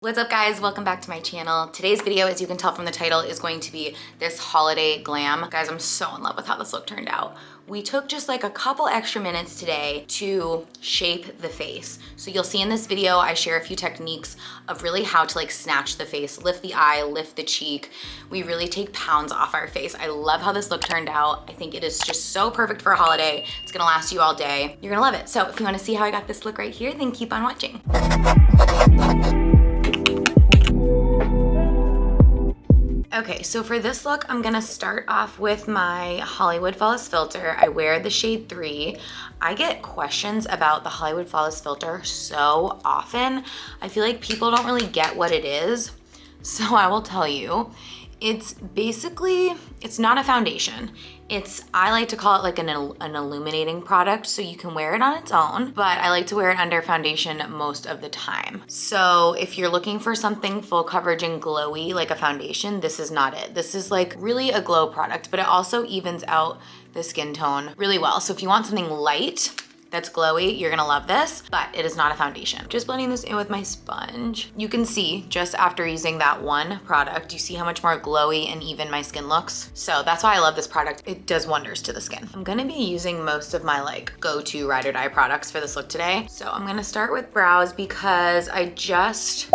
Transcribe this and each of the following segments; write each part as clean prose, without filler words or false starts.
What's up guys, welcome back to my channel. Today's video, as you can tell from the title, is going to be this holiday glam. Guys, I'm so in love with how this look turned out. We took just like a couple extra minutes today to shape the face. So you'll see in this video, I share a few techniques of really how to like snatch the face, lift the eye, lift the cheek. We really take pounds off our face. I love how this look turned out. I think it is just so perfect for a holiday. It's gonna last you all day. You're gonna love it. So if you wanna see how I got this look right here, then keep on watching. Okay, so for this look, I'm gonna start off with my Hollywood Flawless filter. I wear the shade 3. I get questions about the Hollywood Flawless filter so often. I feel like people don't really get what it is. So I will tell you, it's basically, it's not a foundation. I like to call it like an illuminating product, so you can wear it on its own, but I like to wear it under foundation most of the time. So if you're looking for something full coverage and glowy like a foundation, this is not it. This is like really a glow product, but it also evens out the skin tone really well. So if you want something light, that's glowy, you're gonna love this, but it is not a foundation. Just blending this in with my sponge. You can see just after using that one product, you see how much more glowy and even my skin looks. So that's why I love this product. It does wonders to the skin. I'm gonna be using most of my like go-to ride or die products for this look today. So I'm gonna start with brows because I just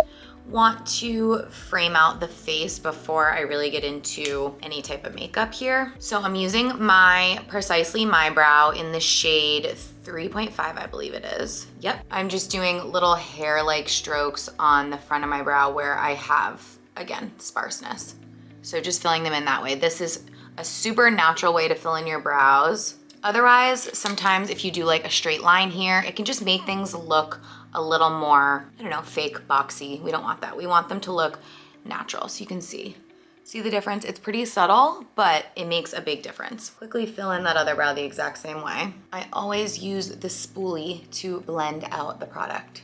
want to frame out the face before I really get into any type of makeup here. So I'm using my Precisely My Brow in the shade 3.5, I believe it is. Yep, I'm just doing little hair-like strokes on the front of my brow where I have, again, sparseness. So just filling them in that way. This is a super natural way to fill in your brows. Otherwise, sometimes if you do like a straight line here, it can just make things look a little more, I don't know, fake boxy. We don't want that. We want them to look natural. So you can see the difference? It's pretty subtle, but it makes a big difference. Quickly fill in that other brow the exact same way. I always use the spoolie to blend out the product.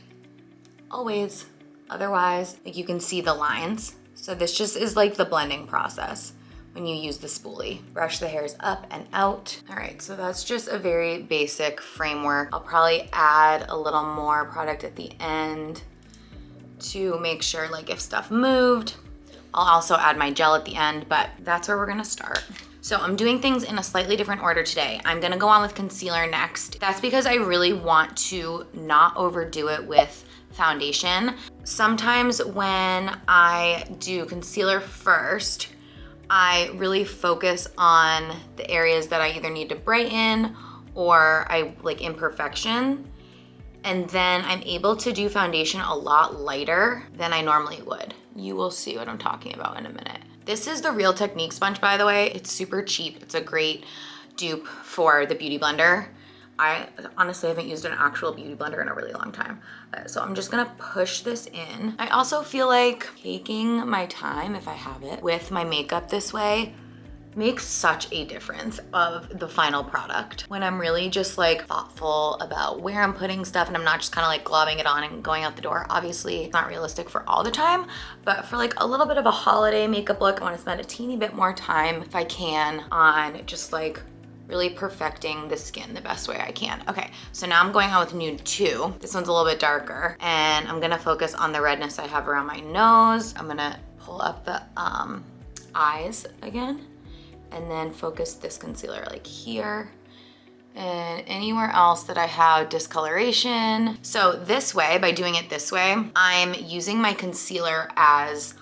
Always. Otherwise, like you can see the lines. So this just is like the blending process when you use the spoolie. Brush the hairs up and out. All right, so that's just a very basic framework. I'll probably add a little more product at the end to make sure like if stuff moved. I'll also add my gel at the end, but that's where we're gonna start. So I'm doing things in a slightly different order today. I'm gonna go on with concealer next. That's because I really want to not overdo it with foundation. Sometimes when I do concealer first, I really focus on the areas that I either need to brighten or I like imperfection. And then I'm able to do foundation a lot lighter than I normally would. You will see what I'm talking about in a minute. This is the Real Technique sponge, by the way. It's super cheap. It's a great dupe for the Beauty Blender. I honestly haven't used an actual beauty blender in a really long time. So I'm just gonna push this in. I also feel like taking my time, if I have it, with my makeup this way makes such a difference of the final product. When I'm really just like thoughtful about where I'm putting stuff and I'm not just kind of like globbing it on and going out the door. Obviously, it's not realistic for all the time, but for like a little bit of a holiday makeup look, I wanna spend a teeny bit more time, if I can, on just like really perfecting the skin the best way I can. Okay, so now I'm going on with Nude 2. This one's a little bit darker, and I'm gonna focus on the redness I have around my nose. I'm gonna pull up the eyes again, and then focus this concealer like here, and anywhere else that I have discoloration. So this way, by doing it this way, I'm using my concealer as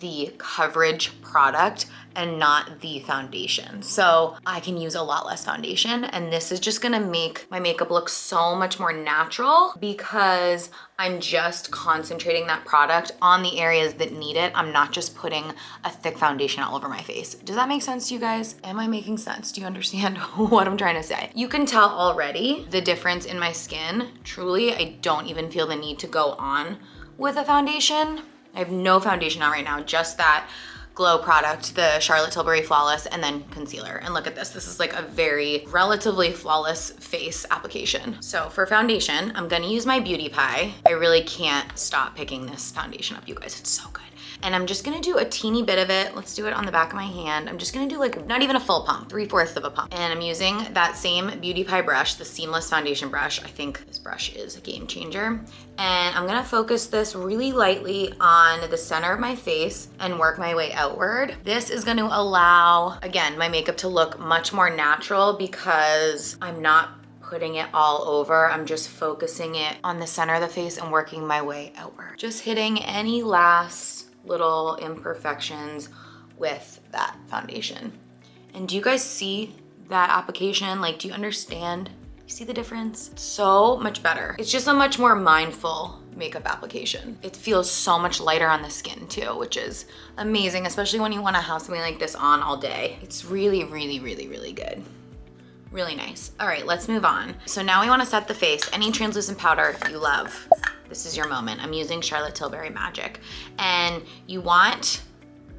the coverage product and not the foundation. So I can use a lot less foundation, and this is just gonna make my makeup look so much more natural because I'm just concentrating that product on the areas that need it. I'm not just putting a thick foundation all over my face. Does that make sense to you guys? Am I making sense? Do you understand what I'm trying to say? You can tell already the difference in my skin. Truly, I don't even feel the need to go on with a foundation. I have no foundation on right now, just that glow product, the Charlotte Tilbury Flawless, and then concealer. And look at this. This is like a very relatively flawless face application. So for foundation, I'm gonna use my Beauty Pie. I really can't stop picking this foundation up, you guys. It's so good. And I'm just gonna do a teeny bit of it. Let's do it on the back of my hand. I'm just gonna do like not even a full pump, 3/4 of a pump. And I'm using that same Beauty Pie brush, the seamless foundation brush. I think this brush is a game changer. And I'm gonna focus this really lightly on the center of my face and work my way outward. This is gonna allow, again, my makeup to look much more natural because I'm not putting it all over. I'm just focusing it on the center of the face and working my way outward. Just hitting any last little imperfections with that foundation. And do you guys see that application? Like, do you understand? You see the difference? It's so much better. It's just a much more mindful makeup application. It feels so much lighter on the skin too, which is amazing, especially when you want to have something like this on all day. It's really, really, really, really good. Really nice. All right, let's move on. So now we want to set the face. Any translucent powder you love, this is your moment. I'm using Charlotte Tilbury Magic. And you want,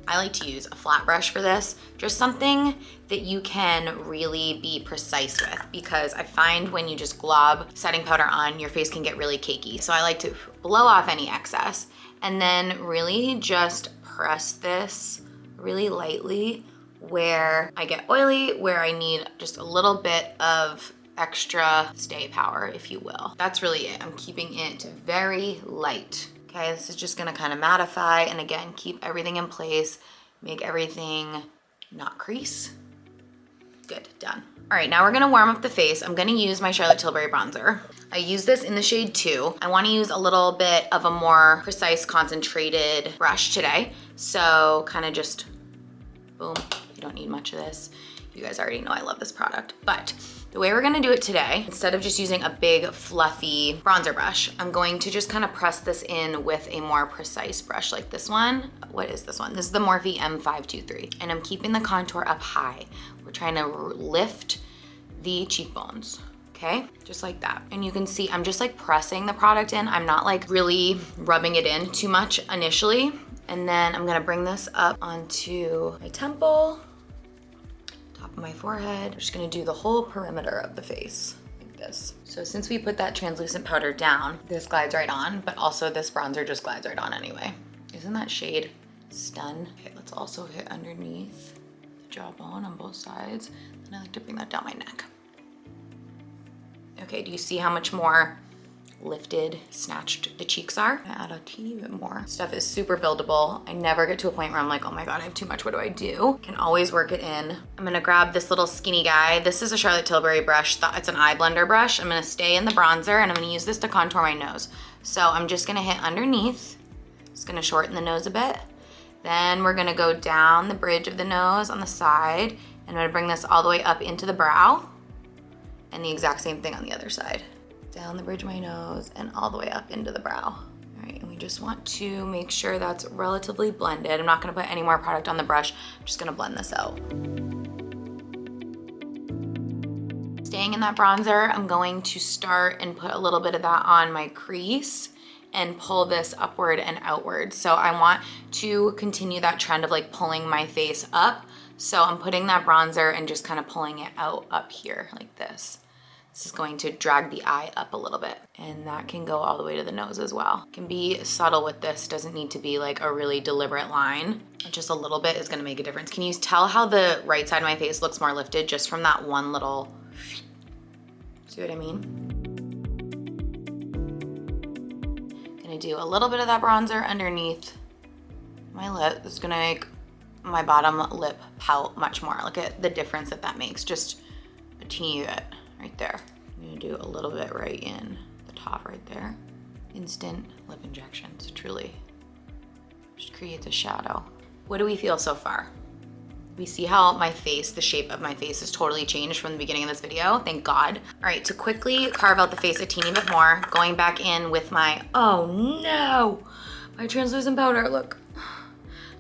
I like to use a flat brush for this, just something that you can really be precise with, because I find when you just glob setting powder on, your face can get really cakey. So I like to blow off any excess and then really just press this really lightly where I get oily, where I need just a little bit of extra stay power, if you will. That's really it. I'm keeping it very light. Okay, this is just gonna kind of mattify and again, keep everything in place, make everything not crease. Good, done. All right, now we're gonna warm up the face. I'm gonna use my Charlotte Tilbury bronzer. I use this in the shade 2. I wanna use a little bit of a more precise, concentrated brush today. So kind of just, boom. You don't need much of this. You guys already know I love this product, but the way we're gonna do it today, instead of just using a big fluffy bronzer brush, I'm going to just kind of press this in with a more precise brush like this one. What is this one? This is the Morphe M523. And I'm keeping the contour up high. We're trying to lift the cheekbones, okay? Just like that. And you can see I'm just like pressing the product in. I'm not like really rubbing it in too much initially. And then I'm gonna bring this up onto my temple, top of my forehead. I'm just gonna do the whole perimeter of the face like this. So since we put that translucent powder down, this glides right on, but also this bronzer just glides right on anyway. Isn't that shade stun? Okay, let's also hit underneath the jawbone on both sides. And I like to bring that down my neck. Okay, do you see how much more lifted, snatched the cheeks are? Add a teeny bit more. Stuff is super buildable. I never get to a point where I'm like, oh my God, I have too much, what do I do? Can always work it in. I'm gonna grab this little skinny guy. This is a Charlotte Tilbury brush. It's an eye blender brush. I'm gonna stay in the bronzer and I'm gonna use this to contour my nose. So I'm just gonna hit underneath. Just gonna shorten the nose a bit. Then we're gonna go down the bridge of the nose on the side and I'm gonna bring this all the way up into the brow and the exact same thing on the other side. Down the bridge of my nose and all the way up into the brow. All right, and we just want to make sure that's relatively blended. I'm not gonna put any more product on the brush. I'm just gonna blend this out. Staying in that bronzer, I'm going to start and put a little bit of that on my crease and pull this upward and outward. So I want to continue that trend of like pulling my face up. So I'm putting that bronzer and just kind of pulling it out up here like this. This is going to drag the eye up a little bit, and that can go all the way to the nose as well. Can be subtle with this, doesn't need to be like a really deliberate line. Just a little bit is gonna make a difference. Can you tell how the right side of my face looks more lifted just from that one little, see what I mean? Gonna do a little bit of that bronzer underneath my lip. This is gonna make my bottom lip pout much more. Look at the difference that that makes, just a teeny bit. Right there. I'm gonna do a little bit right in the top right there. Instant lip injections, truly. Just creates a shadow. What do we feel so far? We see how my face, the shape of my face has totally changed from the beginning of this video, thank God. All right, to quickly carve out the face a teeny bit more, going back in with my, oh no, my translucent powder, look.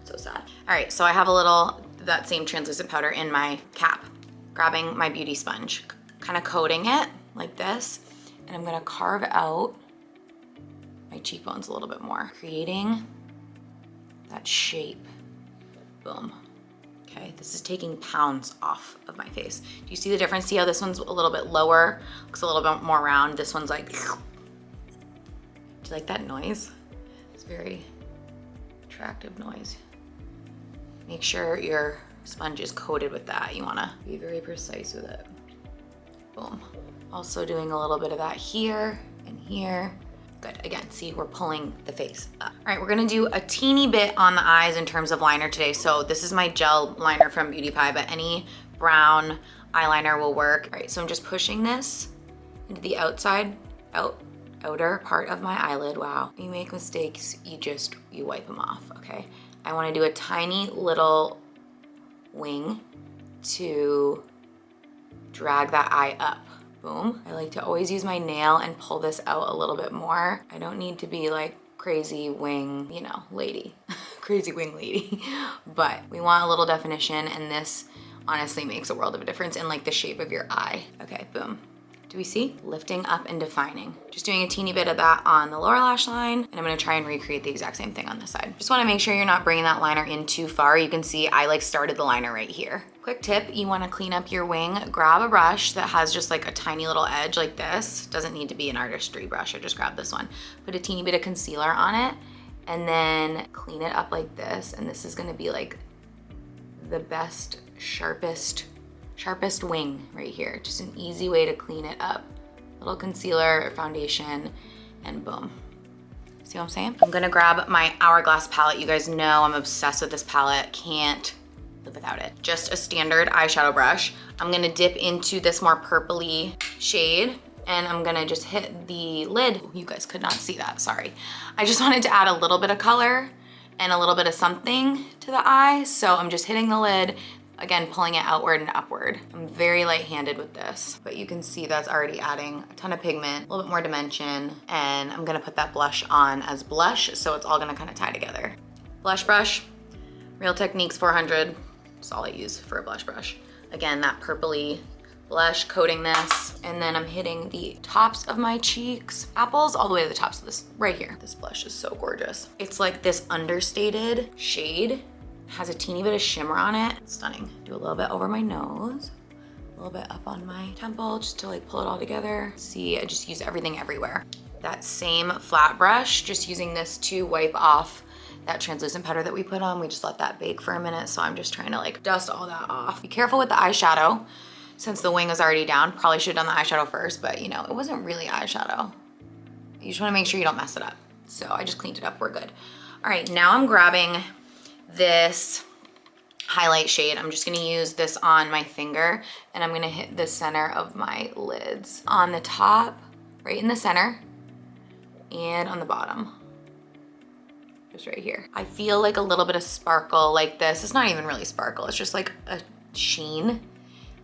So sad. All right, so I have a little, that same translucent powder in my cap. Grabbing my beauty sponge, kind of coating it like this, and I'm gonna carve out my cheekbones a little bit more, creating that shape Boom. Okay, this is taking pounds off of my face. Do you see the difference? See how this one's a little bit lower, looks a little bit more round. This one's like, do you like that noise? It's very attractive noise. Make sure your sponge is coated with that. You wanna be very precise with it. Boom. Also doing a little bit of that here and here. Good, again, see, we're pulling the face up. All right, we're gonna do a teeny bit on the eyes in terms of liner today. So this is my gel liner from Beauty Pie, but any brown eyeliner will work. All right, so I'm just pushing this into the outer part of my eyelid. Wow, you make mistakes, you wipe them off, okay? I wanna do a tiny little wing to drag that eye up. Boom. I like to always use my nail and pull this out a little bit more. I don't need to be like crazy wing, you know, lady, crazy wing lady, but we want a little definition, and this honestly makes a world of a difference in like the shape of your eye. Okay, boom. Do we see? Lifting up and defining. Just doing a teeny bit of that on the lower lash line, and I'm gonna try and recreate the exact same thing on this side. Just wanna make sure you're not bringing that liner in too far. You can see I like started the liner right here. Quick tip, you wanna clean up your wing, grab a brush that has just like a tiny little edge like this. Doesn't need to be an artistry brush, I just grabbed this one. Put a teeny bit of concealer on it, and then clean it up like this, and this is gonna be like the best, sharpest wing right here. Just an easy way to clean it up. Little concealer, foundation, and boom. See what I'm saying? I'm gonna grab my Hourglass palette. You guys know I'm obsessed with this palette. Can't live without it. Just a standard eyeshadow brush. I'm gonna dip into this more purpley shade, and I'm gonna just hit the lid. You guys could not see that, sorry. I just wanted to add a little bit of color and a little bit of something to the eye, so I'm just hitting the lid, again, pulling it outward and upward. I'm very light-handed with this, but you can see that's already adding a ton of pigment, a little bit more dimension, and I'm gonna put that blush on as blush, so it's all gonna kind of tie together. Blush brush, Real Techniques 400, that's all I use for a blush brush. Again, that purpley blush, coating this, and then I'm hitting the tops of my cheeks, apples, all the way to the tops of this, right here. This blush is so gorgeous. It's like this understated shade, has a teeny bit of shimmer on it. Stunning. Do a little bit over my nose, a little bit up on my temple, just to like pull it all together. See, I just use everything everywhere. That same flat brush, just using this to wipe off that translucent powder that we put on. We just let that bake for a minute, so I'm just trying to like dust all that off. Be careful with the eyeshadow. Since the wing is already down, probably should have done the eyeshadow first, but you know, it wasn't really eyeshadow. You just wanna make sure you don't mess it up. So I just cleaned it up, we're good. All right, now I'm grabbing this highlight shade. I'm just gonna use this on my finger, and I'm gonna hit the center of my lids. On the top, right in the center, and on the bottom. Just right here. I feel like a little bit of sparkle like this. It's not even really sparkle, it's just like a sheen.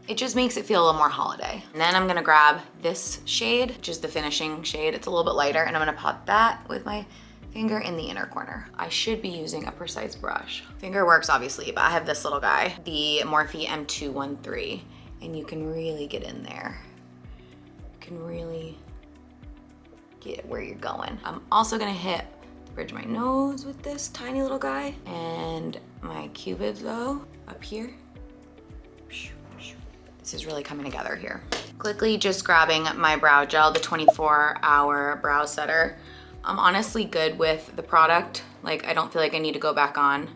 It just makes it feel a little more holiday. And then I'm gonna grab this shade, which is the finishing shade. It's a little bit lighter, and I'm gonna pot that with my finger in the inner corner. I should be using a precise brush. Finger works obviously, but I have this little guy, the Morphe M213, and you can really get in there. You can really get where you're going. I'm also gonna hit the bridge of my nose with this tiny little guy, and my cupids though, up here. This is really coming together here. Quickly just grabbing my brow gel, the 24-hour brow setter. I'm honestly good with the product. Like, I don't feel like I need to go back on,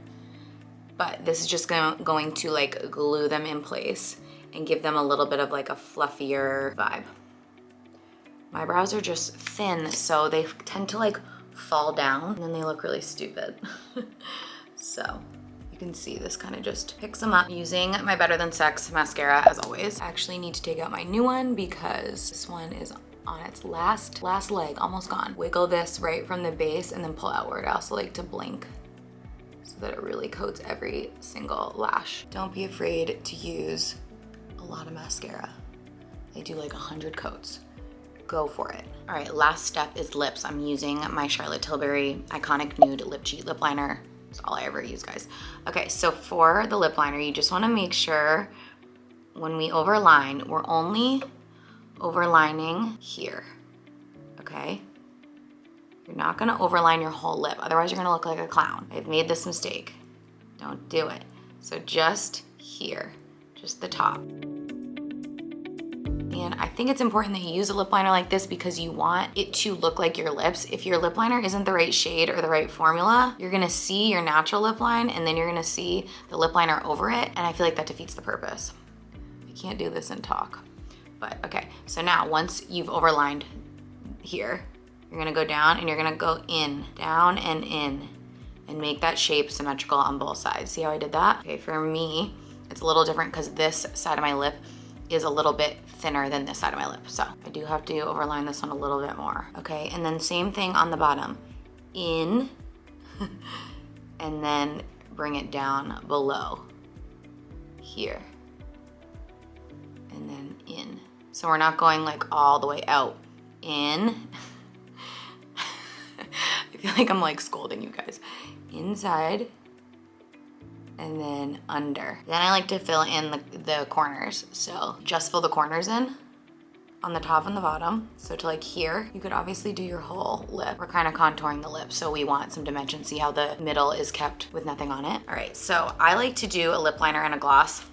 but this is just going to like glue them in place and give them a little bit of like a fluffier vibe. My brows are just thin, so they tend to like fall down, and then they look really stupid. So you can see this kind of just picks them up. Using my Better Than Sex mascara as always. I actually need to take out my new one because this one is on its last leg, almost gone. Wiggle this right from the base and then pull outward. I also like to blink so that it really coats every single lash. Don't be afraid to use a lot of mascara. They do like 100 coats. Go for it. All right, last step is lips. I'm using my Charlotte Tilbury Iconic Nude Lip Cheat Lip Liner. That's all I ever use, guys. Okay, so for the lip liner, you just wanna make sure when we overline, we're only overlining here, okay? You're not gonna overline your whole lip, otherwise you're gonna look like a clown. I've made this mistake Don't do it. So just here, just the top. And I think it's important that you use a lip liner like this because you want it to look like your lips. If your lip liner isn't the right shade or the right formula, you're gonna see your natural lip line and then you're gonna see the lip liner over it. And I feel like that defeats the purpose. I can't do this and talk. But okay, so now once you've overlined here, you're gonna go down and you're gonna go in, down and in, and make that shape symmetrical on both sides. See how I did that? Okay, for me, it's a little different because this side of my lip is a little bit thinner than this side of my lip. So I do have to overline this one a little bit more. Okay, and then same thing on the bottom. In, and then bring it down below here. And then in. So we're not going like all the way out. In. I feel like I'm like scolding you guys. Inside. And then under. Then I like to fill in the corners. So just fill the corners in on the top and the bottom. So to like here, you could obviously do your whole lip. We're kind of contouring the lip, so we want some dimension. See how the middle is kept with nothing on it? All right, so I like to do a lip liner and a gloss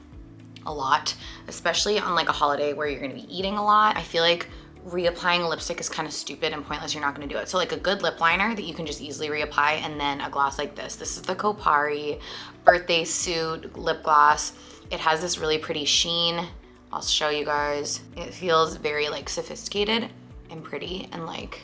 a lot, especially on like a holiday where you're gonna be eating a lot. I feel like reapplying a lipstick is kind of stupid and pointless. You're not gonna do it. So like a good lip liner that you can just easily reapply, and then a gloss like this. This is the Kopari Birthday Suit lip gloss. It has this really pretty sheen. I'll show you guys. It feels very like sophisticated and pretty, and like,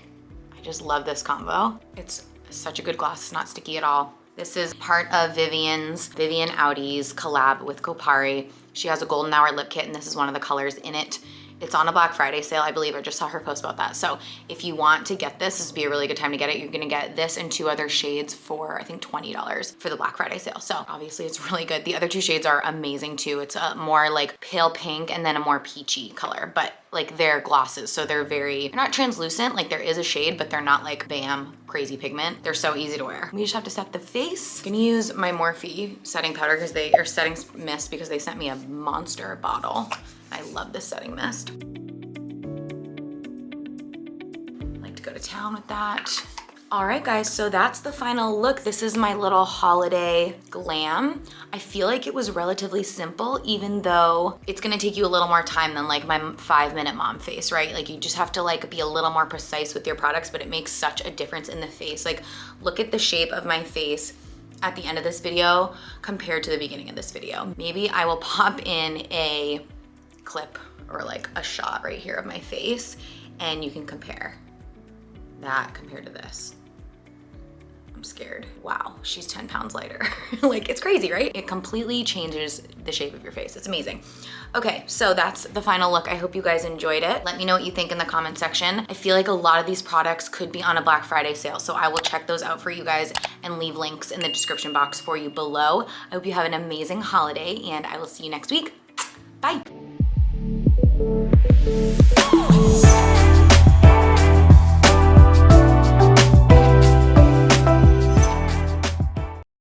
I just love this combo. It's such a good gloss. It's not sticky at all. This is part of Vivian Audi's collab with Kopari. She has a golden hour lip kit, and this is one of the colors in it. It's on a Black Friday sale, I believe. I just saw her post about that. So if you want to get this would be a really good time to get it. You're gonna get this and 2 other shades for, I think, $20 for the Black Friday sale. So obviously it's really good. The other 2 shades are amazing too. It's a more like pale pink and then a more peachy color, but like they're glosses. So they're not translucent, like there is a shade, but they're not like bam, crazy pigment. They're so easy to wear. We just have to set the face. I'm gonna use my Morphe setting powder setting mist because they sent me a monster bottle. I love this setting mist. I like to go to town with that. All right, guys, so that's the final look. This is my little holiday glam. I feel like it was relatively simple, even though it's gonna take you a little more time than like my 5-minute mom face, right? Like you just have to like be a little more precise with your products, but it makes such a difference in the face. Like look at the shape of my face at the end of this video compared to the beginning of this video. Maybe I will pop in a clip or like a shot right here of my face and you can compare that compared to this. I'm scared. Wow, she's 10 pounds lighter. Like it's crazy, right? It completely changes the shape of your face. It's amazing. Okay, so that's the final look. I hope you guys enjoyed it. Let me know what you think in the comment section. I feel like a lot of these products could be on a Black Friday sale, so I will check those out for you guys and leave links in the description box for you below. I hope you have an amazing holiday and I will see you next week. Bye.